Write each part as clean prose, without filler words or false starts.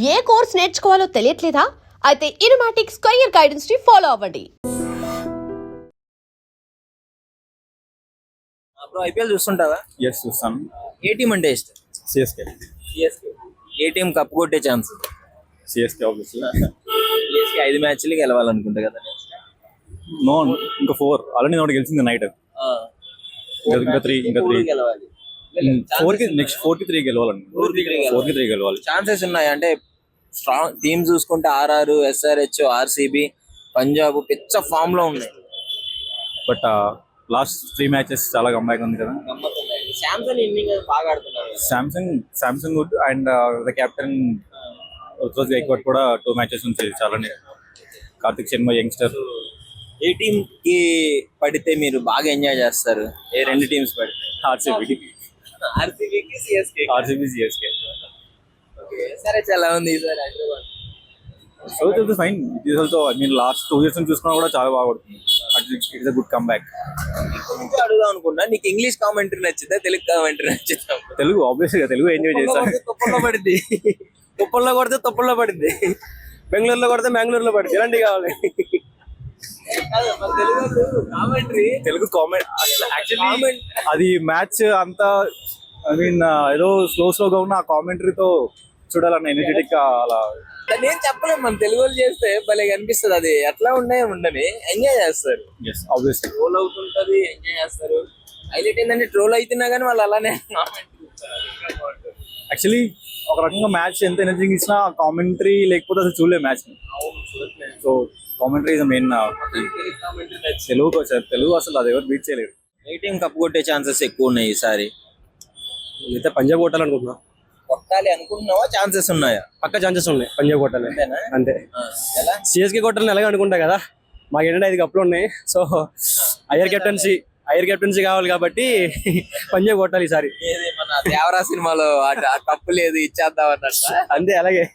ఏ course నేర్చుకోవాలో తెలియట్లేదా? అయితే ఇనుమాటిక్స్ career guidance ని follow అవ్వండి. ఐపీఎల్ చూస్తుంటావా? ఎస్ చూస్తాను. ఏ టీం అంటే ఇష్టం? సిఎస్కే. ఏ టీం కప్పు కొట్టే ఛాన్స్? CSK obviously. సిఎస్కే 5 మ్యాచ్లు గెలవాలనుకుంటా కదా. నో, ఇంకా 4 ఆల్రెడీ ఒకటి గెలిచింది నైట్. ఇంకా 3 గెలవాలి. 4కి నెక్స్ట్ 4కి 3 గెలవాలండి. 4కి 3 గెలవాలి. ఛాన్సెస్ ఉన్నాయి అంటే స్ట్రాంగ్ టీమ్ చూసుకుంటే ఆర్ఆర్, ఎస్ఆర్హెచ్, ఆర్సీబీ, పంజాబ్ పిచ్చ ఫామ్ లో ఉన్నాయి. బట్ లాస్ట్ 3 మ్యాచెస్ చాలా కంబ్యాక్ ఉంది కదా. శాంసంగ్ ఇన్నింగ్ బాగా ఆడుతున్నారు. Samson good and the captain Ruturaj Gaikwad కూడా 2 మ్యాచెస్ నుంచి చాలానే. కార్తిక్ శర్మ యంగ్స్టర్. ఏ టీం కి పడితే మీరు బాగా ఎంజాయ్ చేస్తారు? ఏ 2 టీమ్స్ పడితే? ఆర్సీబీ. RCB CSK. సరే, చాలా ఉంది ఈసారి Hyderabad. So it is fine. It is also I mean last 2 years నుంచి చూసుకున్నా కూడా చాలా బాగా పడుతుంది. It's a good comeback. అడుగుదాం అనుకున్నా, నీకు ఇంగ్లీష్ కామెంటరీ నచ్చిందా తెలుగు కామెంటరీ నచ్చిందా? తెలుగు ఆబ్వియస్ గా తెలుగు ఎంజాయ్ చేస్తాను. తుప్పల్లో పడింది, తుప్పల్లో కొడితే తుప్పల్లో పడింది, బెంగళూరులో కొడితే బెంగళూరులో పడింది. ఇలాంటి కావాలి. తెలుగు కామెంట్ యాక్చువల్లీ అది మ్యాచ్ అంతా ఐ మీన్ ఏదో స్లోగా ఉన్న ఆ కామెంటరీతో చూడాలన్న ఎనర్జెటిక్ అలా. నేను చెప్పలేము, మన తెలుగు వాళ్ళు చేస్తే భలే కనిపిస్తుంది. అది ఎట్లా ఉండని ఎంజాయ్ చేస్తారు. ఆబ్వియస్లీ ట్రోల్ అవుతుంటది, ఎంజాయ్ చేస్తారు. హైలైట్ ఏంటంటే ట్రోల్ అవుతున్నా కానీ వాళ్ళు అలానే యాక్చువల్లీ ఒక రకంగా మ్యాచ్ ఎంత ఎనర్జీ ఇచ్చినా కామెంటరీ లేకపోతే అసలు చూడలేదు match. So commentary is main. Telugu అసలు అది ఎవరు బీట్ చేయలేరు. ఏ టీం కప్పు కొట్టే ఛాన్సెస్ ఎక్కువ ఉన్నాయి ఈసారి? అయితే పంజాబ్ కొట్టాలనుకుంటున్నా. కొట్టాలి అనుకుంటున్నావా? ఛాన్సెస్ ఉన్నాయా? పక్క ఛాన్సెస్ ఉన్నాయి పంజాబ్ కొట్టాలి. అంతే. ఎలా? సిఎస్కే కొట్టాలని ఎలాగ అనుకుంటా కదా. మాకు ఏంటంటే 5 కప్పులు ఉన్నాయి. సో హైయర్ కెప్టెన్సీ కావాలి కాబట్టి పంజాబ్ కొట్టాలి ఈసారి. మన దేవరా సినిమాలో ఆ కప్పు లేదు ఇచ్చేద్దాం అన్నట్టు. అంతే, అలాగే.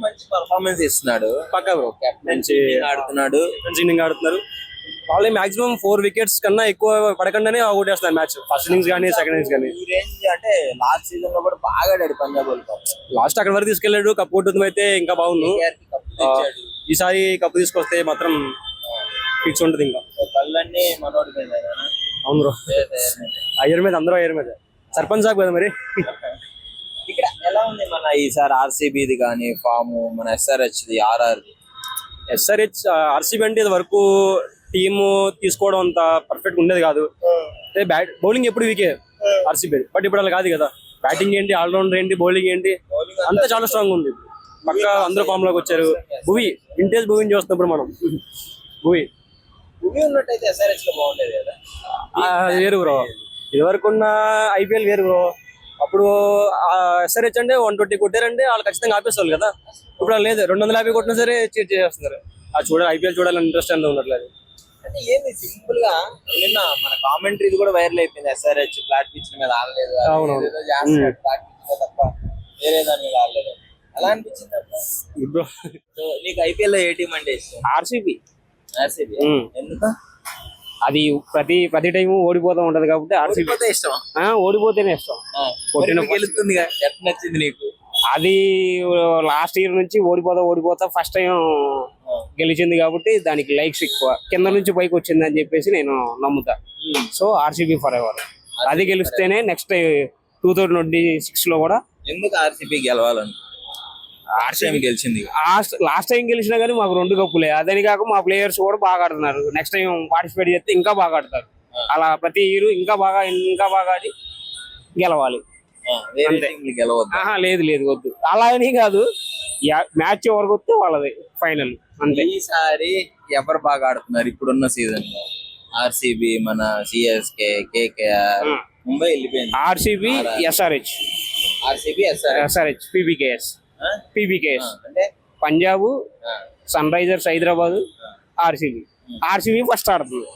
మంచి పర్ఫార్మెన్స్ ఇస్తున్నాడు. పక్కా బ్రో, మంచి ఆడుతున్నాడు. ఆడుతున్నారు. వాళ్ళు మాక్సిమం 4 వికెట్స్ కన్నా ఎక్కువ పడకుండానే అవుట్ చేస్తున్నారు మ్యాచ్. ఫస్ట్ ఇన్నింగ్స్ కానీ సెకండ్ ఇన్నింగ్స్ కానీ. ఈ రేంజ్ అంటే లాస్ట్ సీజన్ లో కూడా బాగా ఆడాడు పంజాబ్ వాళ్ళు. లాస్ట్ అక్కడ వరకు తీసుకెళ్లాడు. కప్పు కొట్టుతుంది అయితే ఇంకా బాగుండు. ఈసారి కప్పు తీసుకొస్తే మాత్రం ఫిక్స్ ఉంటుంది. ఇంకా కళ్ళన్నీ మనోడి మీద. అవును బ్రో, అయ్యర్ మీద, అందరూ అయ్యర్ మీద. సర్పంచ్ సాబ్ కదా మరి. ఇక్కడ ఎలా ఉంది మన ఈసారి ఆర్సీబీది కానీ ఫామ్, మన ఎస్ఆర్హెచ్ది, ఆర్ఆర్ది? ఆర్సీబీ అంటే ఇది వరకు టీము తీసుకోవడం అంత పర్ఫెక్ట్ ఉండేది కాదు. బౌలింగ్ ఎప్పుడు వీకే ఆర్సీబీ. బట్ ఇప్పుడు అలా కాదు కదా. బ్యాటింగ్ ఏంటి, ఆల్రౌండర్ ఏంటి, బౌలింగ్ ఏంటి, అంతా చాలా స్ట్రాంగ్ ఉంది. పక్క అందరూ ఫామ్ లోకి వచ్చారు. వింటేజ్ భూమిని చూస్తున్నప్పుడు మనం భూమి ఉన్నట్టయితే ఎస్ఆర్హెచ్ లో బాగుండేది కదా. వేరు బ్రో, ఇది వరకు ఉన్న ఐపీఎల్ వేరు బ్రో. అప్పుడు ఎస్ఆర్హెచ్ అంటే 120 కొట్టారంటే వాళ్ళు ఖచ్చితంగా ఆపేస్తారు కదా. ఇప్పుడు లేదు, 250 కొట్టినా సరే చేస్తున్నారు. చూడాలి, ఐపీఎల్ చూడాలని ఇంట్రెస్ట్ అనేది ఉండట్లేదు. అంటే ఏంది సింపుల్ గా నిన్న మన కామెంటరీ కూడా వైరల్ అయిపోయింది. ఎస్ఆర్హెచ్ ఫ్లాట్ పిచ్ మీద ఆడలేదు, ఫ్లాట్ పిచ్ లో తప్ప వేరే దాని మీద ఆడలేదు. అలా అనిపించింది బ్రో. నీకు ఐపీఎల్ లో ఏ టీం అంటే ఇష్టం? ఆర్సీబీ. ఎందుకు? అది ప్రతి టైం ఓడిపోతూ ఉంటది కాబట్టి ఆర్సీబీ ఇష్టం. ఓడిపోతేనే ఇష్టం. గెలుస్తుంది ఎట్లా నచ్చింది నీకు? అది లాస్ట్ ఇయర్ నుంచి ఓడిపోతా ఫస్ట్ టైం గెలిచింది కాబట్టి దానికి లైక్స్ ఎక్కువ. కింద నుంచి పైకి వచ్చింది అని చెప్పేసి నేను నమ్ముతా. So RCB for ever. అది గెలిస్తేనే నెక్స్ట్ 2026 లో కూడా. ఎందుకు ఆర్సీబీ గెలవాలని? ఆర్సీబీ గెలిచింది లాస్ట్ టైం గెలిచినా కానీ మాకు 2 కప్పులే. అదని కాక మా ప్లేయర్స్ కూడా బాగా ఆడుతున్నారు. నెక్స్ట్ టైం పార్టిసిపేట్ చేస్తే ఇంకా బాగా ఆడతారు. అలా ప్రతి ఇయర్ ఇంకా బాగా ఆడి గెలవాలి. లేదు వద్దు అలా అని కాదు. మ్యాచ్ ఎవరికి వస్తే వాళ్ళది ఫైనల్ అంతే. ఈసారి ఎవరు బాగా ఆడుతున్నారు ఇప్పుడున్న సీజన్ లో? ఆర్సీబీ, మన సిఎస్కే, కేకేఆర్, ముంబై వెళ్ళిపోయింది. ఆర్సీబీ, ఎస్ఆర్హెచ్, పీబీకేఎస్ అంటే Punjab, Sunrisers Hyderabad, RCB first ఆడుతుంది.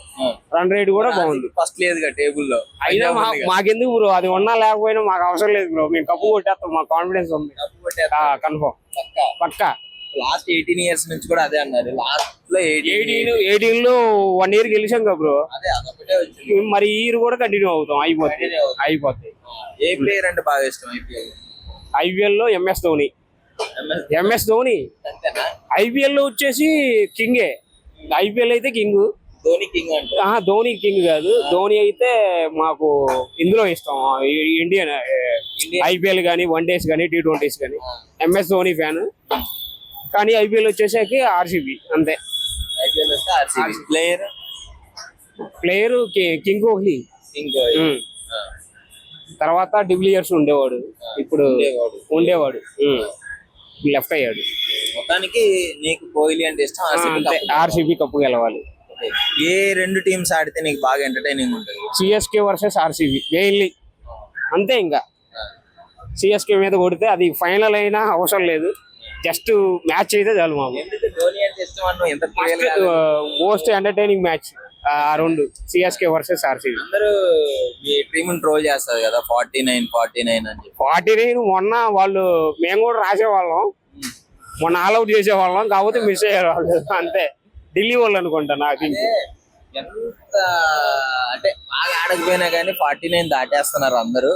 రన్ రేట్ కూడా బాగుంది. ఫస్ట్ లేదు టేబుల్ లో. అయినా మాకెందుకు బ్రో, అది ఉన్నా లేకపోయినా మాకు అవసరం లేదు బ్రో. మేము కప్పు కొట్టేస్తాం, మాకు కాన్ఫిడెన్స్ ఉంది. కన్ఫర్మ్ పక్కా. లాస్ట్ 18 years నుంచి కూడా అదే అన్నారు. లాస్ట్ లో 18 లో 1 year గెలిచాం కదా బ్రో. మరి ఈ ఇయర్ కూడా కంటిన్యూ అవుతాం. అయిపోతాయి. ఏ ప్లేయర్ అంటే బాగా ఇష్టం ఐపీఎల్? ఐపీఎల్ లో ఎంఎస్ ధోని. ఎంఎస్ ధోని అంతేనా? ఐపీఎల్ లో వచ్చేసి కింగే. ఐపీఎల్ అయితే కింగ్. ధోని కింగ్ అంటే ధోని కింగ్ కాదు. ధోని అయితే మాకు ఇందులో ఇష్టం, ఇండియన్ ఐపీఎల్ కానీ, వన్డేస్ కానీ, T20s కానీ. MS Dhoni fan. కానీ ఐపీఎల్ వచ్చేసరికి ఆర్సీబీ అంతే. ఐపీఎల్ వస్తే RCB. Player king Kohli. King తర్వాత డివిలియర్స్ ఉండేవాడు, ఇప్పుడు ఉండేవాడు లెఫ్ట్ అయ్యాడు. మొత్తానికి నీకు కోహ్లీ అంటే ఇష్టం. ఆర్సీబీ కప్పు గెలవాలి. ఏ రెండు టీమ్స్ ఆడితే నీకు బాగా ఎంటర్టైనింగ్ ఉంటుంది? CSK versus RCB mainly. అంతే. ఇంకా సిఎస్కే మీద కొడితే అది ఫైనల్ అయినా అవసరం లేదు, జస్ట్ మ్యాచ్ అయితే చాలు మాకు. ఎందుకు ధోని అంటే ఇష్టం అన్న? ఎంత మోస్ట్ ఎంటర్టైనింగ్ మ్యాచ్ ఆ రెండు, సిఎస్కే వర్సెస్ ఆర్సీబీ. అందరూ మీ టీమ్ ట్రోల్ చేస్తారు కదా, 49 అని చెప్పి. 49 మొన్న వాళ్ళు, మేము కూడా రాసేవాళ్ళం, మొన్న ఆల్అౌట్ చేసేవాళ్ళం, కాకపోతే మిస్ అయ్యేవాళ్ళు అంతే. ఢిల్లీ వాళ్ళు అనుకుంటా నాకు. ఎంత అంటే బాగా ఆడకపోయినా కానీ 49 దాటేస్తున్నారు అందరూ,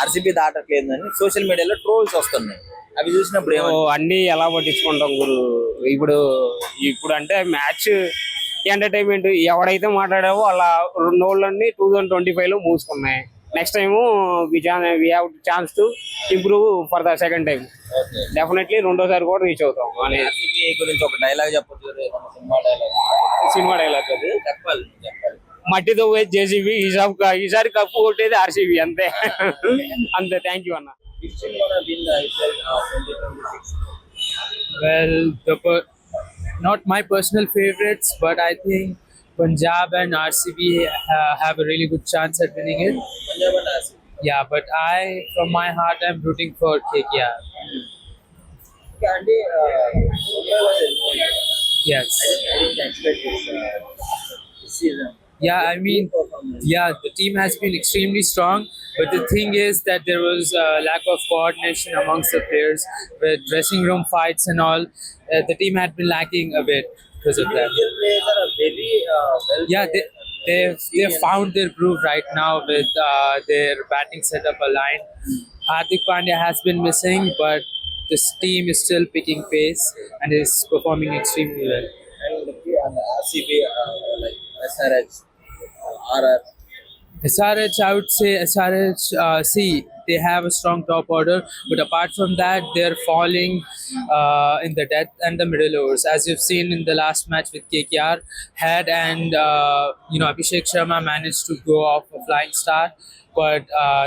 ఆర్సీబీ దాటట్లేదు అని సోషల్ మీడియాలో ట్రోల్స్ వస్తున్నాయి. అవి చూసినప్పుడు అన్ని ఎలా పట్టించుకుంటాం గురు. ఇప్పుడు అంటే మ్యాచ్ ఎంటర్టైన్మెంట్, ఎవడైతే మాట్లాడావో అలా రెండు రోజులన్నీ 2025 లో మూసుకున్నాయి. Next time we have chance to improve for the second time. Definitely రెండోసారి కూడా రీచ్ అవుతాం అని. ఆర్సీబీ గురించి ఒక డైలాగ్ చెప్పొచ్చు, సినిమా డైలాగ్ అది చెప్పాలి. మట్టితో పోయి జేసీబీ, ఈసారి కప్పు కొట్టేది ఆర్సీబీ అంతే. అంతే. థ్యాంక్ యూ అన్న. Well, not my personal favorites, but I think Punjab and RCB have a really good chance at winning it. Yeah, but from my heart, I'm rooting for KKR. Yes. Yeah, I mean, yeah, the team has been extremely strong, but the thing is that there was a lack of coordination amongst the players with dressing room fights and all. The team had been lacking a bit because of that. Yeah, they found their groove right now with their batting setup aligned. Hardik Pandya has been missing, but this team is still picking pace and is performing extremely well. RCB, like SRH, RR. SRH, I would say SRH, see, they have a strong top order, but apart from that, they're falling in the death and the middle overs. As you've seen in the last match with KKR, Head and Abhishek Sharma managed to go off a flying start, but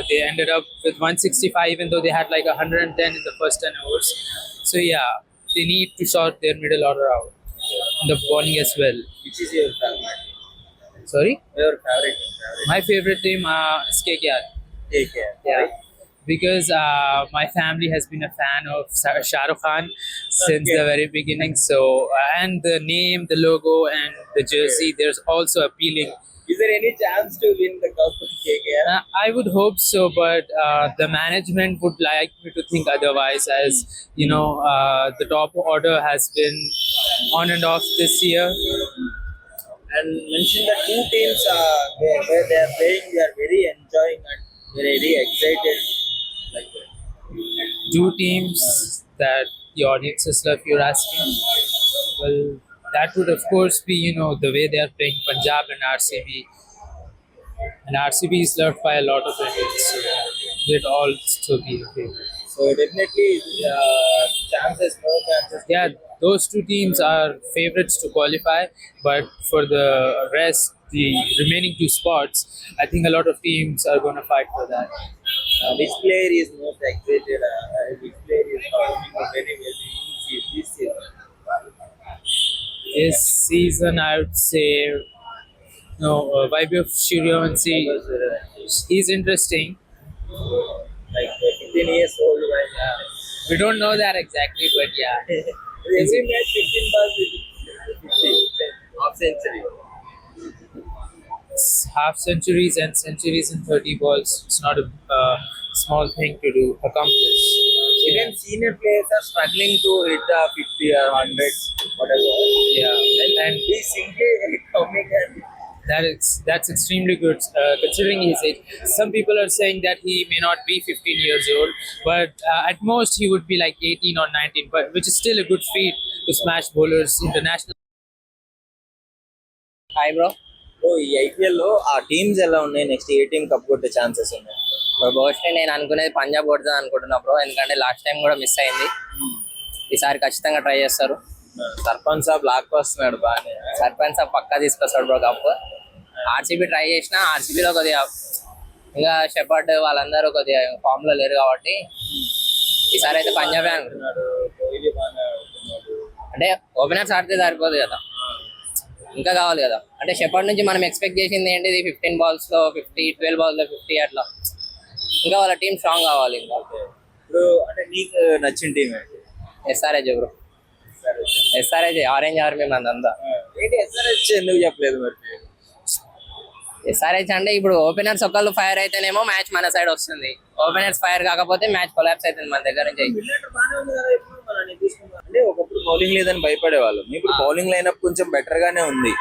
they ended up with 165, even though they had like 110 in the first 10 overs. So yeah, they need to sort their middle order out, the bowling as well. Which is your favorite? Sorry, Your favorite? my favorite team is KKR. KKR. Yeah, because my family has been a fan of Shah Rukh Khan since the very beginning. So, and the name, the logo, and the jersey, there's also appealing. Is there any chance to win the cup with KKR? I would hope so, but the management would like me to think otherwise, as the top order has been on and off this year. And mention the two teams where they are playing, they are very enjoying and very excited. Like that. Two teams that the audiences love, you're asking. Well, that would of course be the way they are playing Punjab and RCB. And RCB is loved by a lot of Indians, so they'd all still be a favorite. So definitely no chances. Yeah, those two teams are favorites to qualify, but for the rest, the remaining two spots, I think a lot of teams are going to fight for that. Which player is most excited? Which player is performing very well this season? This season, I would say, Vaibhav Suryavanshi. He's interesting. Like 15 years old, right? We don't know that exactly, but yeah. Every match 15 balls with 50 half century. Half centuries and centuries in 30 balls. It's not a small thing to accomplish. Even senior players are struggling to hit 50 or 100, whatever. Yeah. And he's simply coming and that's extremely good considering his age. Some people are saying that he may not be 15 years old, but at most he would be like 18 or 19, but which is still a good feat to smash bowlers international. Hi bro. ఈ IPL లో ఆ teams ఎలా ఉన్నాయి, next ఏ team cup కొట్టే chances ఉన్నాయి? Mostly నేను అనుకునేది పంజాబ్ కొడుతుంది అనుకుంటున్నా బ్రో, ఎందుకంటే లాస్ట్ టైం కూడా మిస్ అయింది. ఈసారి ఖచ్చితంగా ట్రై చేస్తారు. సర్పంచ్ సాబ్ లాక్ వస్తున్నాడు బాగానే. సర్పంచ్ సాబ్ పక్కా తీసుకొస్తాడు బ్రో కప్. ఆర్సీబీ ట్రై చేసినా ఆర్సీబీలో కొద్దిగా ఇంకా షెపర్డ్ వాళ్ళందరూ కొద్దిగా ఫామ్ లో లేరు కాబట్టి ఈసారి అయితే పంజాబే అనుకుంటున్నాడు. కోహ్లీ బాగానే ఆడుతున్నాడు. అంటే ఓపెనర్స్ ఆడితే సరిపోదు కదా, ఇంకా కావాలి కదా. అంటే షెపర్డ్ నుంచి మనం ఎక్స్పెక్ట్ చేసింది ఏంటిది, 15 balls లో 50, 12 balls లో 50 అట్లా. ఇంకా వాళ్ళ టీం స్ట్రాంగ్ కావాలి. ఇంకా ఇప్పుడు అంటే నీకు నచ్చిన టీం ఏంటి? SRH bro, SRH orange army మందంతా. ఏంటి ఎస్ఆర్హెచ్ ఎందుకు చెప్పలేదు మరి? ఎస్ఆర్హెచ్ అంటే ఇప్పుడు ఓపెనర్స్ ఒకళ్ళు ఫైర్ అయితేనేమో మ్యాచ్ మన సైడ్ వస్తుంది, ఓపెనర్స్ ఫైర్ కాకపోతే మ్యాచ్ కొలాప్స్ అవుతుంది మన దగ్గర నుంచి. అంటే ఒకప్పుడు బౌలింగ్ లేదని భయపడేవాళ్ళం, ఇప్పుడు బౌలింగ్ లైనప్ కొంచెం బెటర్ గానే ఉంది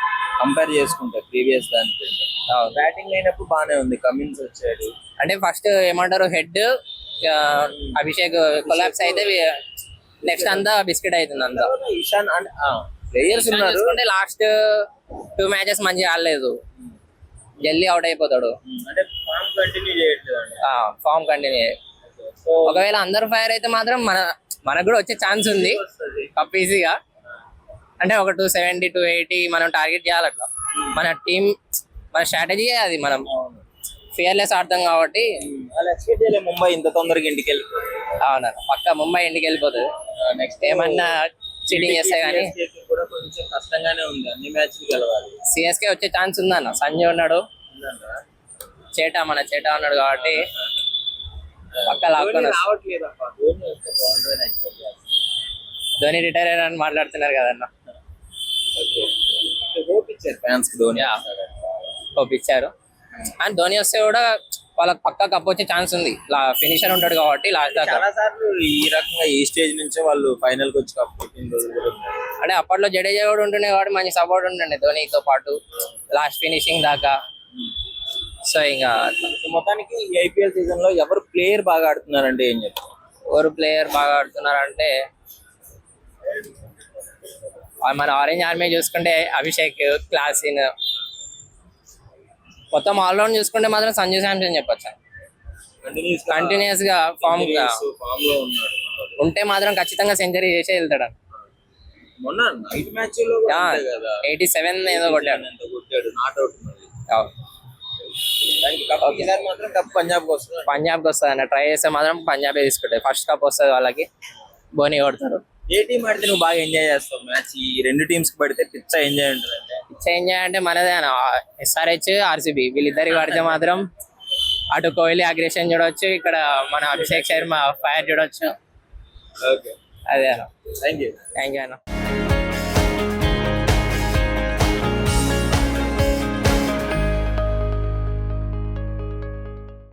కంపేర్ చేసుకుంటే ప్రీవియస్ దానికి. బ్యాటింగ్ లైనప్ బానే ఉంది, కమిన్స్ వచ్చాడు. అంటే ఫస్ట్ ఏమంటారు, హెడ్ అభిషేక్ కొలాప్స్ అయితే నెక్స్ట్ అంతా బిస్కెట్ అవుతుంది అంతా. ఇషాన్ అంటే ప్లేయర్స్ ఉన్నారు, లాస్ట్ 2 matches మంచిగా ఆడలేదు, జల్దీ అవుట్ అయిపోతాడు. అంటే ఫామ్ కంటిన్యూ చేయట్లేదు. Form continue. ఒకవేళ అందరూ ఫైర్ అయితే మాత్రం మనకు కూడా వచ్చే ఛాన్స్ ఉంది కప్ ఈజీగా. అంటే ఒక 270, 280 మనం టార్గెట్ చేయాలి అట్లా. మన టీం, మన స్ట్రాటజీ అది. మనం ఫియర్లెస్ ఆడతాం కాబట్టి వాళ్ళు ఎక్స్పెక్ట్ చేయలేదు ముంబై ఇంత తొందరగా ఇంటికి వెళ్ళిపోతుంది. అవునా, పక్క ముంబై ఇంటికి వెళ్ళిపోతుంది. నెక్స్ట్ ఏమన్నా చీటింగ్ చేస్తే కానీ కూడా కొంచెం కష్టంగానే ఉంది, అన్ని మ్యాచ్లు గెలవాలి. సిఎస్కే వచ్చే ఛాన్స్ ఉందన్న. సంజయ్ ఉన్నాడు, మన చేటా ఉన్నాడు కాబట్టి పక్క లాక్కొని రావట్లేదు. ధోని వస్తే బాగుంటుందని ఎక్స్పెక్ట్ చేస్తాను. ధోని రిటైర్ అయ్యారని మాట్లాడుతున్నారు కదన్న. హోప్ ఇచ్చారు ఫ్యాన్స్ కి ధోని ఇచ్చారు. అండ్ ధోని వస్తే కూడా వాళ్ళకి పక్క కప్ వచ్చే ఛాన్స్ ఉంది. ఫినిషర్ ఉంటాడు కాబట్టి లాస్ట్ దాకా. చాలా సార్లు ఈ రకంగా ఈ స్టేజ్ నుంచే వాళ్ళు ఫైనల్ కి వచ్చి కప్ కొట్టిన రోజులు కూడా ఉన్నాయి. అంటే అప్పట్లో జడేజా కూడా ఉంటుండే కాబట్టి మంచి సపోర్ట్ ఉంటుండే ధోనితో పాటు లాస్ట్ ఫినిషింగ్ దాకా. సో ఇంకా మొత్తానికి ఈ ఐపీఎల్ సీజన్ లో ఎవరు ప్లేయర్ బాగా ఆడుతున్నారంటే ఏం చెప్తారు? ఎవరు ప్లేయర్ బాగా ఆడుతున్నారంటే మన ఆరెంజ్ ఆర్మీ చూసుకుంటే అభిషేక్, క్లాసిన్, మొత్తం ఆల్రౌండ్ చూసుకుంటే మాత్రం సంజు శాంసన్ చెప్పొచ్చు. కంటిన్యూస్ గా ఫామ్ లో ఉన్నాడు. ఉంటే మాత్రం ఖచ్చితంగా సెంచరీ చేసే వెళ్తాడు. మొన్న నైట్ మ్యాచ్ లో 87 ఏదో కొట్టాడు. Not out. మాత్రం కప్ పంజాబ్ కి వస్తుంది. పంజాబ్ కి వస్తుంది అన్న. ట్రై చేస్తే మాత్రం పంజాబే తీసుకుంటారు. ఫస్ట్ కప్ వస్తుంది వాళ్ళకి, బోని కొడతారు. ఏ టీం ఆడితే నువ్వు బాగా ఎంజాయ్ చేస్తావు మ్యాచ్? ఈ రెండు టీమ్స్ కి పడితే పిచ్చ ఎంజాయ్ ఉంటుంది. ఎంజాయ్ అంటే మనదే అన్న. ఎస్ఆర్హెచ్, ఆర్సీబీ వీళ్ళిద్దరికి పడితే మాత్రం అటు కోహ్లీ అగ్రెషన్ చూడొచ్చు, ఇక్కడ మన అభిషేక్ శర్మ ఫైర్ చూడొచ్చు. ఓకే, అదే అన్న. థ్యాంక్ యూ అన్న.